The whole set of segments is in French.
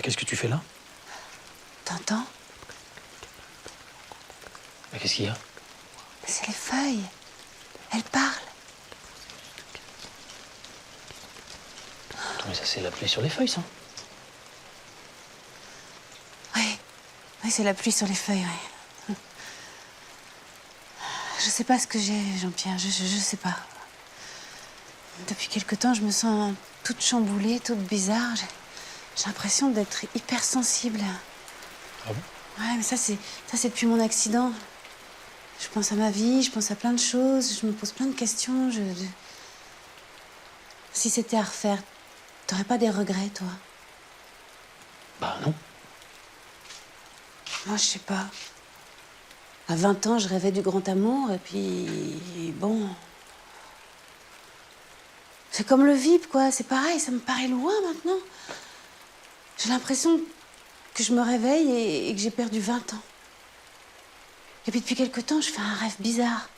Qu'est-ce que tu fais là? T'entends? Mais qu'est-ce qu'il y a? C'est les feuilles. Elles parlent. Attends, mais ça, c'est la pluie sur les feuilles, ça. Oui. Oui, c'est la pluie sur les feuilles, oui. Je sais pas ce que j'ai, Jean-Pierre. Je sais pas. Depuis quelque temps, je me sens toute chamboulée, toute bizarre. J'ai l'impression d'être hypersensible. Ah bon? Ouais, mais ça, c'est depuis mon accident. Je pense à ma vie, je pense à plein de choses, je me pose plein de questions. Si c'était à refaire, t'aurais pas des regrets, toi? Bah non. Moi, je sais pas. À 20 ans, je rêvais du grand amour, et puis... bon... C'est comme le VIP, quoi. C'est pareil, ça me paraît loin, maintenant. J'ai l'impression que je me réveille et que j'ai perdu 20 ans. Et puis, depuis quelque temps, je fais un rêve bizarre.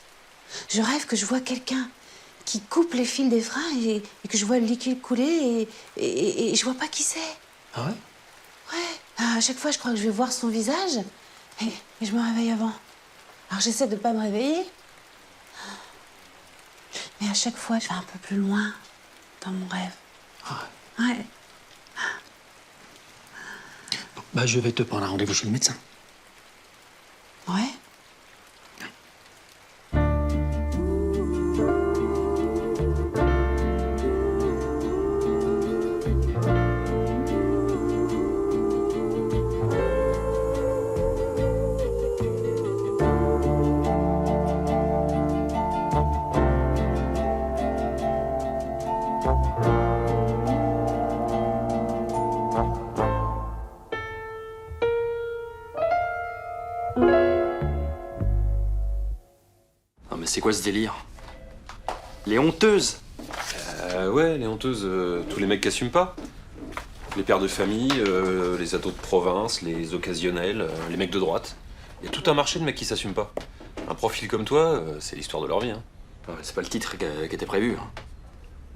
Je rêve que je vois quelqu'un qui coupe les fils des freins et que je vois le liquide couler et je vois pas qui c'est. Ah ouais? Ouais. À chaque fois, je crois que je vais voir son visage et je me réveille avant. Alors, j'essaie de pas me réveiller. Mais à chaque fois, je vais un peu plus loin dans mon rêve. Ah Ouais. ouais. Bah, je vais te prendre un rendez-vous chez le médecin. Ouais. Non mais c'est quoi ce délire? Les honteuses! Ouais, les honteuses, tous les mecs qui assument pas. Les pères de famille, les ados de province, les occasionnels, les mecs de droite. Il y a tout un marché de mecs qui s'assument pas. Un profil comme toi, c'est l'histoire de leur vie. Hein. Ouais, c'est pas le titre qui était prévu. Hein.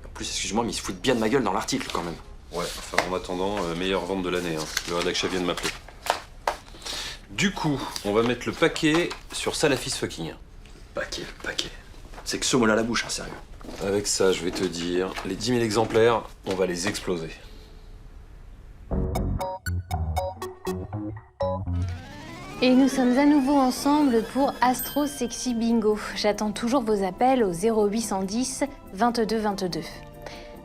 En plus, excuse-moi, mais ils se foutent bien de ma gueule dans l'article quand même. Ouais, enfin en attendant, meilleure vente de l'année. Hein. Le rédac vient de m'appeler. Du coup, on va mettre le paquet sur Salafis fucking. Paquet, le paquet. C'est que ce mot-là à la bouche, hein, sérieux. Avec ça, je vais te dire, les 10 000 exemplaires, on va les exploser. Et nous sommes à nouveau ensemble pour Astro Sexy Bingo. J'attends toujours vos appels au 0810 22 22.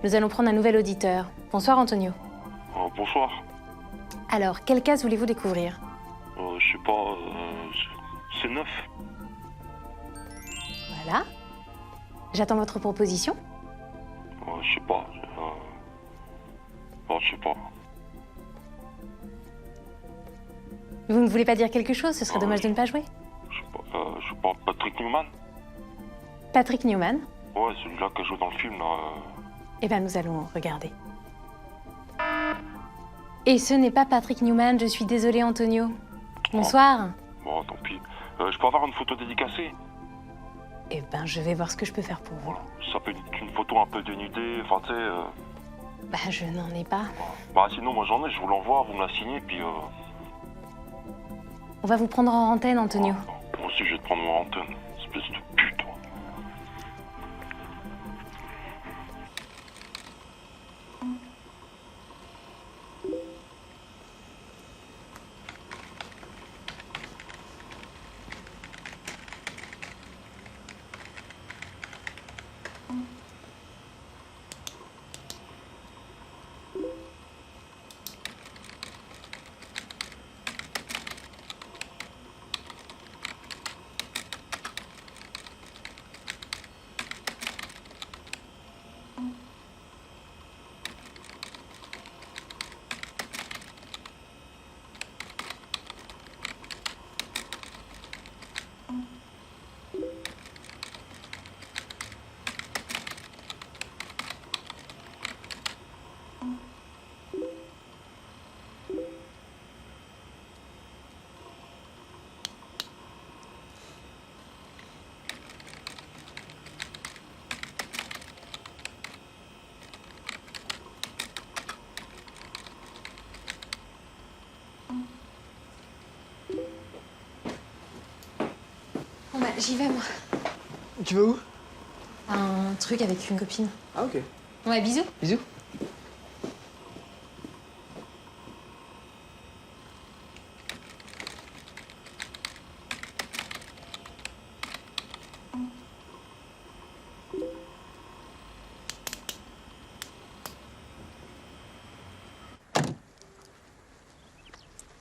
Nous allons prendre un nouvel auditeur. Bonsoir Antonio. Bonsoir. Alors, quelle case voulez-vous découvrir? Je sais pas, c'est 9. Voilà. J'attends votre proposition. Je sais pas. Je sais pas. Vous ne voulez pas dire quelque chose? Ce serait dommage de ne pas jouer. Je sais pas, Patrick Newman? Patrick Newman. Ouais, celui-là qui joue dans le film, là. Eh bien, nous allons regarder. Et ce n'est pas Patrick Newman, je suis désolée Antonio. Bonsoir. Bon, tant pis. Je peux avoir une photo dédicacée? Eh ben, je vais voir ce que je peux faire pour vous. Voilà. Ça peut être une photo un peu dénudée, enfin, tu sais... Bah, je n'en ai pas. Bah, sinon, moi, j'en ai, je vous l'envoie, vous me la signez, puis... On va vous prendre en antenne, Antonio. Moi aussi, je vais te prendre mon antenne. Espèce de pute. j'y vais moi. Tu vas où? Un truc avec une copine. Ah, ok. Ouais, bisous. Bisous.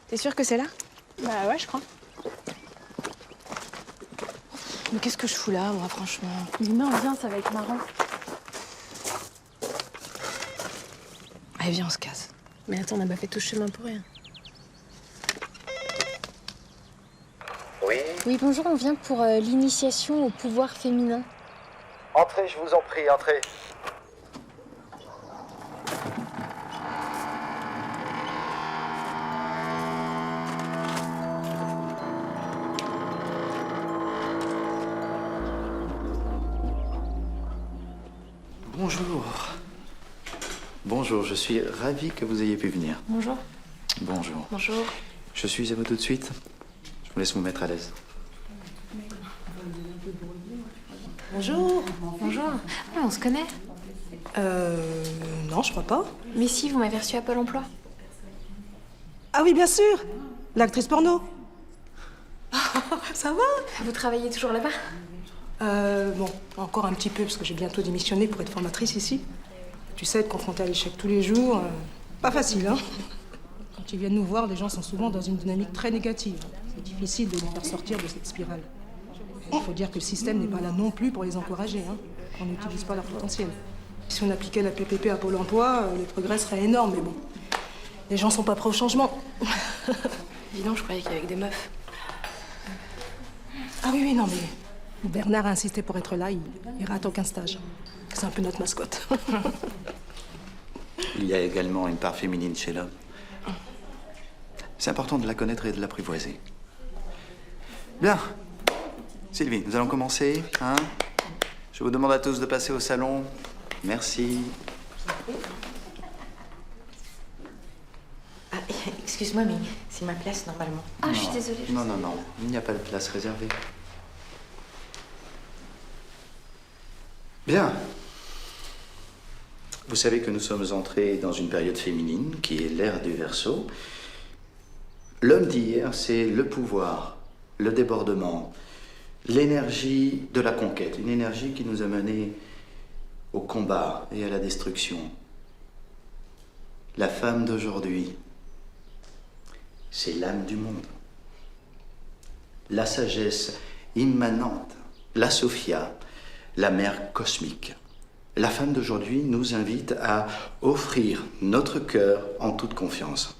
T'es sûre que c'est là? Bah ouais, je crois. Mais qu'est-ce que je fous là, moi, franchement? Non, viens, ça va être marrant. Allez, viens, on se casse. Mais attends, on n'a pas fait tout ce chemin pour rien. Oui, Oui, bonjour, on vient pour l'initiation au pouvoir féminin. entrez, je vous en prie, entrez. Bonjour. Bonjour, je suis ravi que vous ayez pu venir. Bonjour. Bonjour. Bonjour. Je suis à vous tout de suite. Je vous laisse vous mettre à l'aise. Bonjour. Bonjour. Ah, on se connaît? Non, je crois pas. Mais si, vous m'avez reçu à Pôle emploi. Ah oui, bien sûr. L'actrice porno. Ça va? Vous travaillez toujours là-bas? Bon, encore un petit peu, parce que j'ai bientôt démissionné pour être formatrice ici. Tu sais, être confrontée à l'échec tous les jours, pas facile, hein? Quand ils viennent nous voir, les gens sont souvent dans une dynamique très négative. C'est difficile de les faire sortir de cette spirale. Il faut dire que le système n'est pas là non plus pour les encourager, hein. On n'utilise pas leur potentiel. Si on appliquait la PPP à Pôle emploi, le progrès serait énorme, mais bon. Les gens sont pas prêts au changement. Dis donc, je croyais qu'avec des meufs. Ah oui, non, mais Bernard a insisté pour être là, il rate aucun stage. C'est un peu notre mascotte. Il y a également une part féminine chez l'homme. C'est important de la connaître et de l'apprivoiser. Bien. Sylvie, nous allons commencer, hein? Je vous demande à tous de passer au salon. Merci. Ah, excuse-moi, mais c'est ma place normalement. Ah, je suis désolée. Non, non, non. Il n'y a pas de place réservée. Bien. Vous savez que nous sommes entrés dans une période féminine qui est l'ère du Verseau. L'homme d'hier, c'est le pouvoir, le débordement, l'énergie de la conquête, une énergie qui nous a menés au combat et à la destruction. La femme d'aujourd'hui, c'est l'âme du monde. La sagesse immanente, la Sophia, la mère cosmique. La femme d'aujourd'hui nous invite à offrir notre cœur en toute confiance.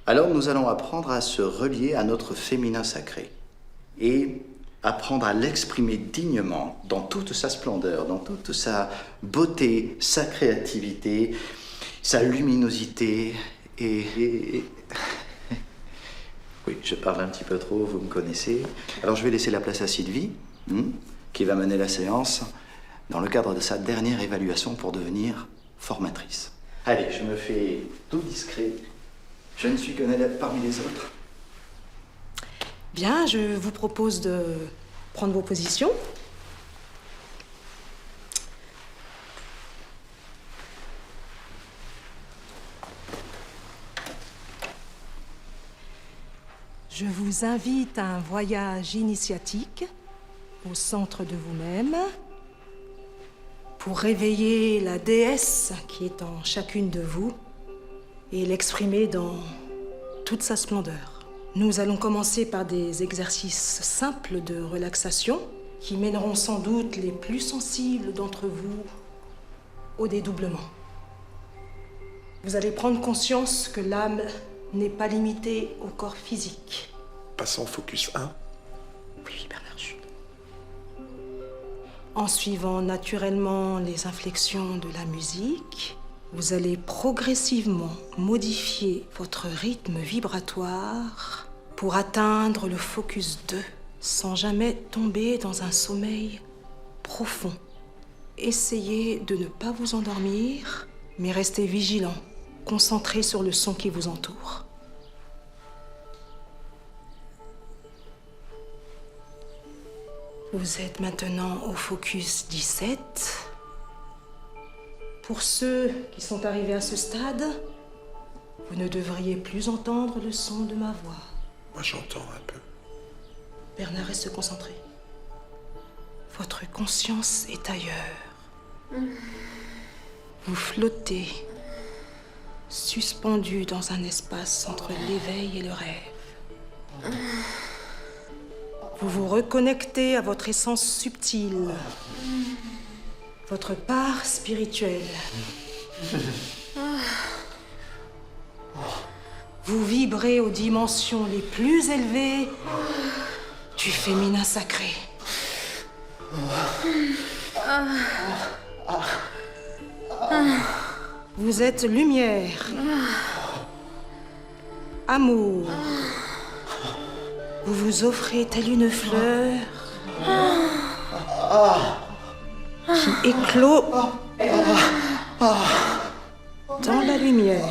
Alors nous allons apprendre à se relier à notre féminin sacré et apprendre à l'exprimer dignement dans toute sa splendeur, dans toute sa beauté, sa créativité, sa luminosité et... Oui, je parle un petit peu trop, vous me connaissez. Alors je vais laisser la place à Sylvie, qui va mener la séance dans le cadre de sa dernière évaluation pour devenir formatrice. Allez, je me fais tout discret. Je ne suis qu'un élève parmi les autres. Bien, je vous propose de prendre vos positions. Je vous invite à un voyage initiatique au centre de vous-même pour réveiller la déesse qui est en chacune de vous et l'exprimer dans toute sa splendeur. Nous allons commencer par des exercices simples de relaxation qui mèneront sans doute les plus sensibles d'entre vous au dédoublement. Vous allez prendre conscience que l'âme n'est pas limitée au corps physique. Passons au focus 1. Oui, Bernard, chut. En suivant naturellement les inflexions de la musique, vous allez progressivement modifier votre rythme vibratoire pour atteindre le focus 2 sans jamais tomber dans un sommeil profond. Essayez de ne pas vous endormir, mais restez vigilant, concentré sur le son qui vous entoure. Vous êtes maintenant au focus 17. Pour ceux qui sont arrivés à ce stade, vous ne devriez plus entendre le son de ma voix. Moi, j'entends un peu. Bernard, reste concentré. Votre conscience est ailleurs. Vous flottez, suspendu dans un espace entre l'éveil et le rêve. Vous vous reconnectez à votre essence subtile, votre part spirituelle. Vous vibrez aux dimensions les plus élevées du féminin sacré. Vous êtes lumière, amour. Vous vous offrez telle une fleur qui éclot dans la lumière.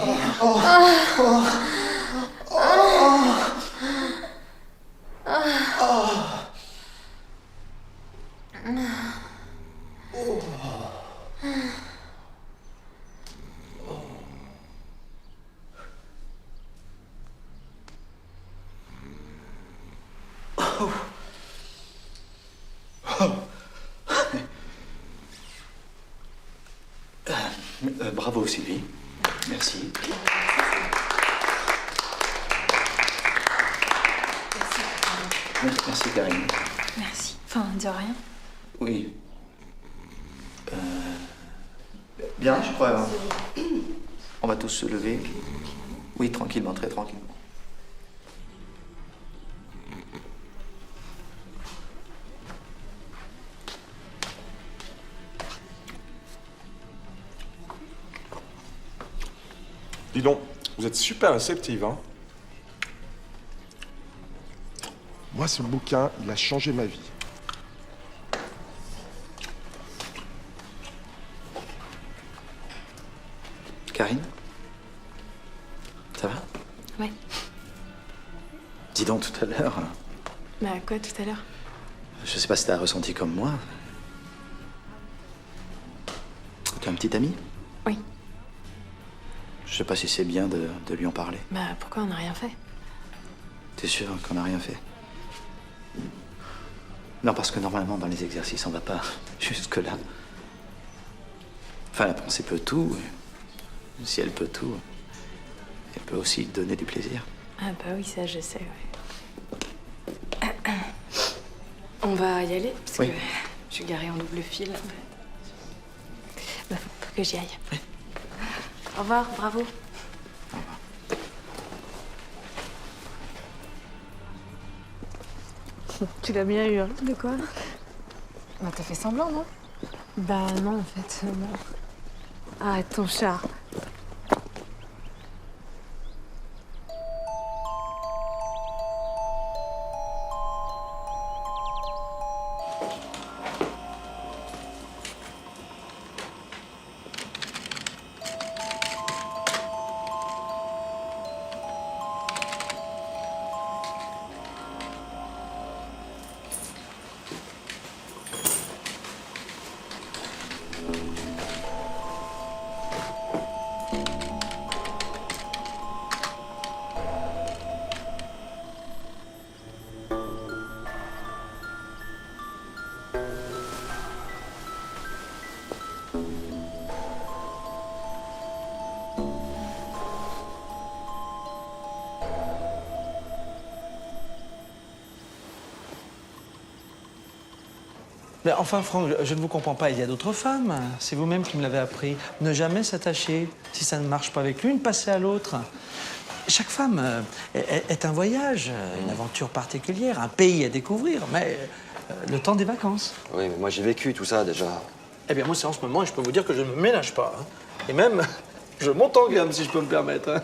Bravo, Sylvie. Merci. Merci, Karine. Merci. Enfin, de rien. Oui. Bien, je crois. On va tous se lever. Oui, tranquillement, très tranquillement. Dis donc, vous êtes super réceptive, hein? Moi, ce bouquin, il a changé ma vie. Karine? Ça va? Ouais. Dis donc, tout à l'heure, Bah, quoi, tout à l'heure? je sais pas si t'as ressenti comme moi. T'as un petit ami? Oui. Je sais pas si c'est bien de lui en parler. Bah, pourquoi on n'a rien fait? T'es sûr qu'on n'a rien fait? Non, parce que normalement, dans les exercices, on va pas jusque-là. Enfin, la pensée peut tout. Si elle peut tout, elle peut aussi donner du plaisir. Ah bah oui, ça, je sais, ouais. On va y aller, parce Oui. que je suis garée en double fil. Bah, faut que j'y aille. Oui. Au revoir, bravo. Tu l'as bien eu, hein? De quoi? Bah, t'as fait semblant, non? Bah non, en fait, non. Arrête ton char. Mais enfin, Franck, je ne vous comprends pas. Il y a d'autres femmes. C'est vous-même qui me l'avez appris. Ne jamais s'attacher. Si ça ne marche pas avec l'une, passer à l'autre. Chaque femme est un voyage, une aventure particulière, un pays à découvrir, mais le temps des vacances. Oui, mais moi j'ai vécu tout ça déjà. Eh bien, moi, c'est en ce moment, et je peux vous dire que je ne me ménage pas. Hein. Et même, je monte en gamme, si je peux me permettre. Hein.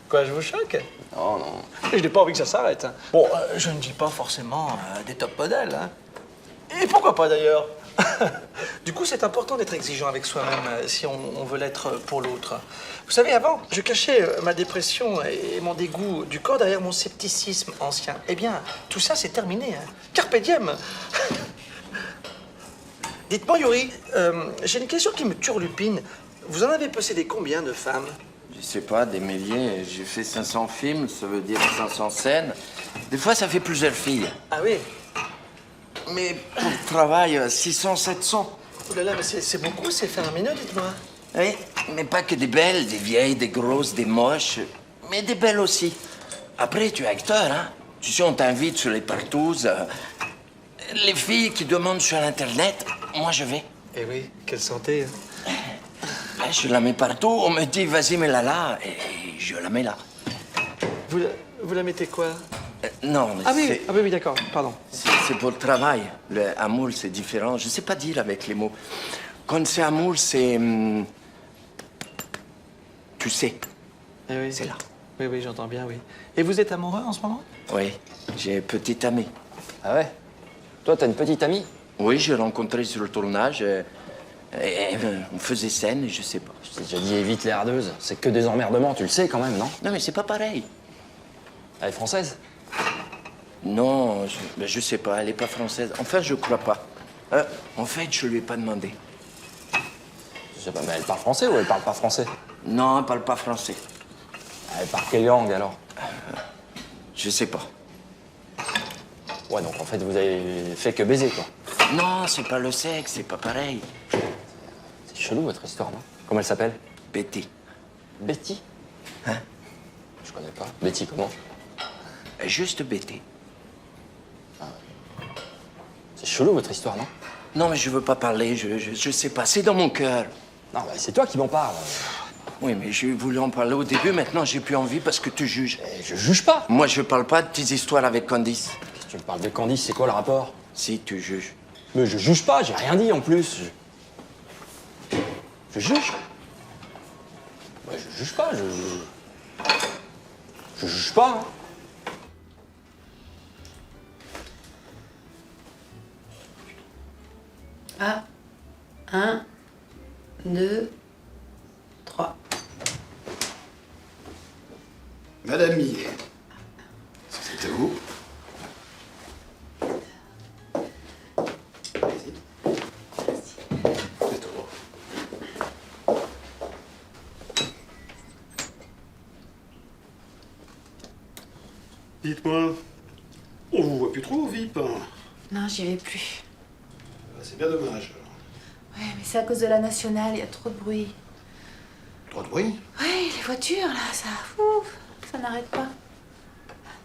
Quoi, je vous choque? Non, non. Et je n'ai pas envie que ça s'arrête. Hein. Bon, je ne dis pas forcément des top modèles. Hein. Et pourquoi pas, d'ailleurs? Du coup, c'est important d'être exigeant avec soi-même si on veut l'être pour l'autre. Vous savez, avant, je cachais ma dépression et mon dégoût du corps derrière mon scepticisme ancien. Eh bien, tout ça, c'est terminé. Hein. Carpe diem. Dites-moi, Yuri, j'ai une question qui me turlupine. Vous en avez possédé combien de femmes? Je sais pas, des milliers. J'ai fait 500 films, ça veut dire 500 scènes. Des fois, ça fait plusieurs filles. Ah oui? Mais pour le travail, 600, 700. Oh là là, mais c'est beaucoup, c'est faramineux, dites-moi. Oui, mais pas que des belles, des vieilles, des grosses, des moches, mais des belles aussi. Après, tu es acteur, hein? Tu sais, on t'invite sur les partouzes. Les filles qui demandent sur Internet, moi je vais. Eh oui, quelle santé. Hein. Je la mets partout, on me dit vas-y mets-la là, et je la mets là. Vous la mettez quoi? Non, mais ah oui, d'accord, pardon. C'est pour le travail. Le amour, c'est différent. Je sais pas dire avec les mots. Quand c'est amour, c'est... tu sais. Eh oui. C'est là. Oui, j'entends bien, oui. Et vous êtes amoureux en ce moment? Oui, j'ai une petite amie. Ah ouais? Toi, t'as une petite amie? Oui, j'ai rencontré sur le tournage. On faisait scène, et je sais pas. Je t'ai déjà dit, évite les hardeuses. C'est que des emmerdements, tu le sais quand même, non? Non, mais c'est pas pareil. Elle est française? Non, je sais pas, elle est pas française. Enfin, je crois pas. En fait, je lui ai pas demandé. Je sais pas, mais elle parle français ou elle parle pas français? Non, elle parle pas français. Elle parle quelle langue alors? Je sais pas. Ouais, donc en fait, vous avez fait que baiser, quoi. Non, c'est pas le sexe, c'est pas pareil. C'est chelou, votre histoire, non? Comment elle s'appelle? Betty. Betty? Hein? Je connais pas. Betty, comment? Juste Betty. C'est chelou, votre histoire, non? Non, mais je veux pas parler, je sais pas, c'est dans mon cœur. Non, bah, c'est toi qui m'en parles. Oui, mais j'ai voulu en parler au début, maintenant j'ai plus envie parce que tu juges. Je juge pas. Moi, je parle pas de tes histoires avec Candice. Qu'est-ce que tu me parles de Candice? C'est quoi le rapport? Si, tu juges. Mais je juge pas, j'ai rien dit en plus. Je juge? Ouais, je juge pas, je juge pas, hein. Ah, 1, 2, 3. Madame Millet, c'est à vous. Allez-y. C'est au droit. Dites-moi, on vous voit plus trop au VIP, hein? Non, j'y vais plus. C'est bien dommage. Ouais, mais c'est à cause de la nationale, il y a trop de bruit. Trop de bruit? Ouais, les voitures, là, ouf, ça n'arrête pas.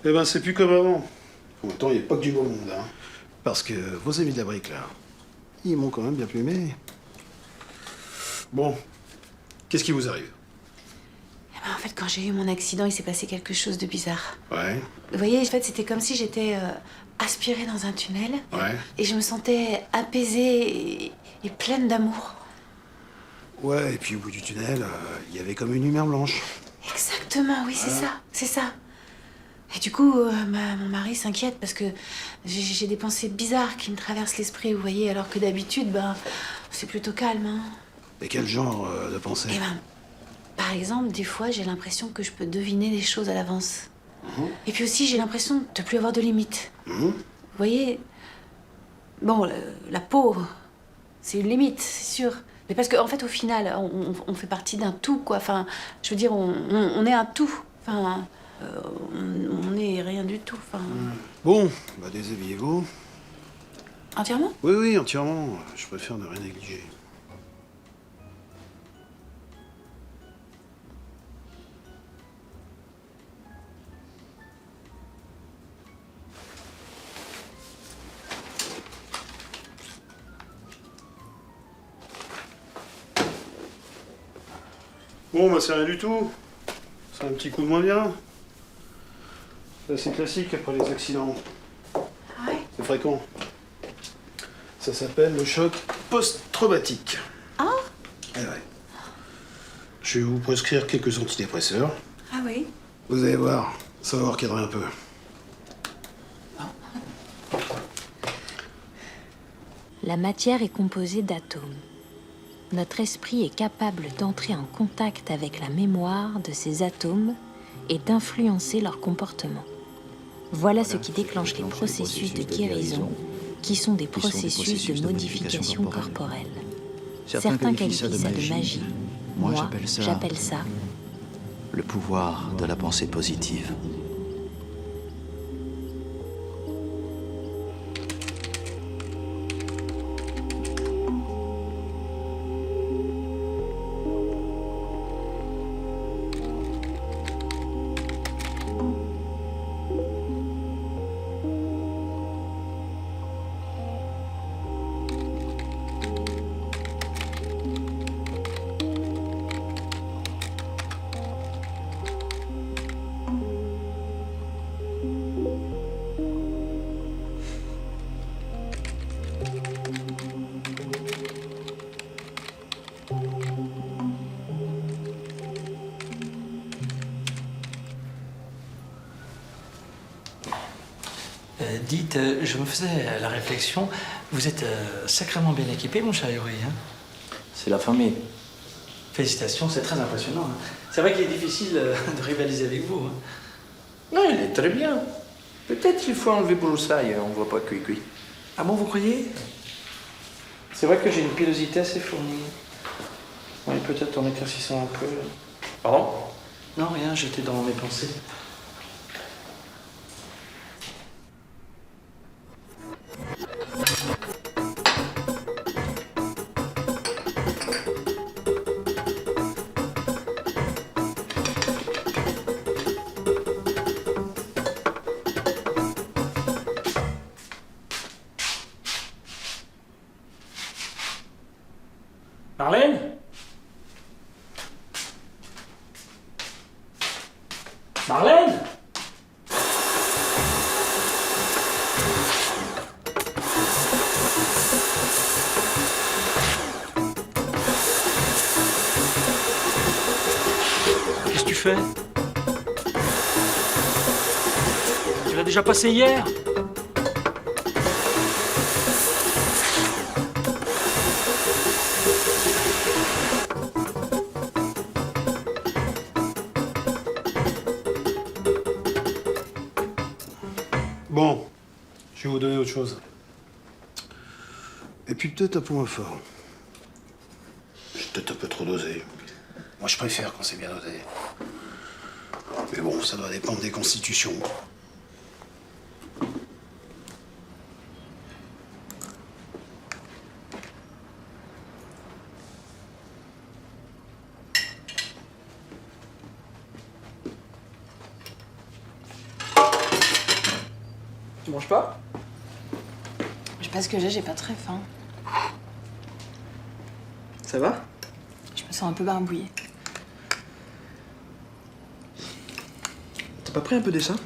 Eh ben, c'est plus comme avant. En même temps, il n'y a pas que du beau monde, hein. Parce que vos amis de la brique, là, ils m'ont quand même bien plumé. Bon, qu'est-ce qui vous arrive? Eh ben, en fait, quand j'ai eu mon accident, il s'est passé quelque chose de bizarre. Ouais, Vous voyez, en fait, c'était comme si j'étais aspirée dans un tunnel. ouais. Et je me sentais apaisée et pleine d'amour. Ouais, et puis au bout du tunnel, il y avait comme une lumière blanche. Exactement, oui, c'est ça. Et du coup, mon mari s'inquiète parce que j'ai des pensées bizarres qui me traversent l'esprit, vous voyez, alors que d'habitude, c'est plutôt calme, hein. Et quel genre de pensée? Eh ben, par exemple, des fois, j'ai l'impression que je peux deviner les choses à l'avance. Et puis aussi, j'ai l'impression de plus avoir de limites. Vous voyez, bon, la peau, c'est une limite, c'est sûr. Mais parce qu'en fait, au final, on fait partie d'un tout, quoi. Enfin, je veux dire, on est un tout. Enfin, on n'est rien du tout. Enfin, Bon, déshabillez-vous. entièrement? Oui, entièrement. Je préfère ne rien négliger. Bon, c'est rien du tout. C'est un petit coup de moins bien. C'est assez classique après les accidents. Ah ouais? C'est fréquent. Ça s'appelle le choc post-traumatique. Ah? Eh ouais. Je vais vous prescrire quelques antidépresseurs. Ah oui? Vous allez voir, ça va vous recadrer un peu. la matière est composée d'atomes. Notre esprit est capable d'entrer en contact avec la mémoire de ces atomes et d'influencer leur comportement. Voilà ce qui déclenche les processus de guérison, qui sont des processus de modification corporelle. Certains qualifient ça de magie. Moi, j'appelle ça le pouvoir de la pensée positive. Dites, je me faisais la réflexion, vous êtes sacrément bien équipé, mon cher Yuri. Hein? C'est la famille. Félicitations, c'est très impressionnant. Hein? C'est vrai qu'il est difficile de rivaliser avec vous. Hein? Non, il est très bien. Peut-être qu'il faut enlever broussaille, on voit pas cuit. Ah bon, vous croyez? C'est vrai que j'ai une pilosité assez fournie. Oui, peut-être en éclaircissant un peu. Pardon? Non, rien, j'étais dans mes pensées. Marlène? Marlène? Qu'est-ce que tu fais? Tu l'as déjà passé hier? Bon, je vais vous donner autre chose. Et puis peut-être un point fort. J'ai peut-être un peu trop dosé. Moi, je préfère quand c'est bien dosé. Mais bon, ça doit dépendre des constitutions. Tu manges pas? Je sais pas ce que j'ai pas très faim. Ça va? Je me sens un peu barbouillée. T'as pas pris un peu des seins?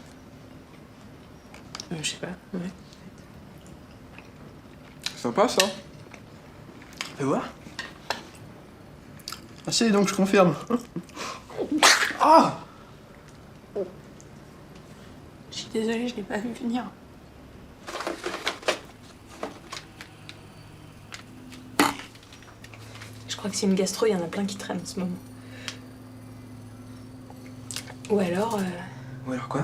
Je sais pas, ouais. Sympa ça. Fais voir. Ah si, donc je confirme. Ah! Je suis désolée, je l'ai pas vu venir. Je crois que c'est une gastro, il y en a plein qui traînent en ce moment. Ou alors... Ou alors quoi?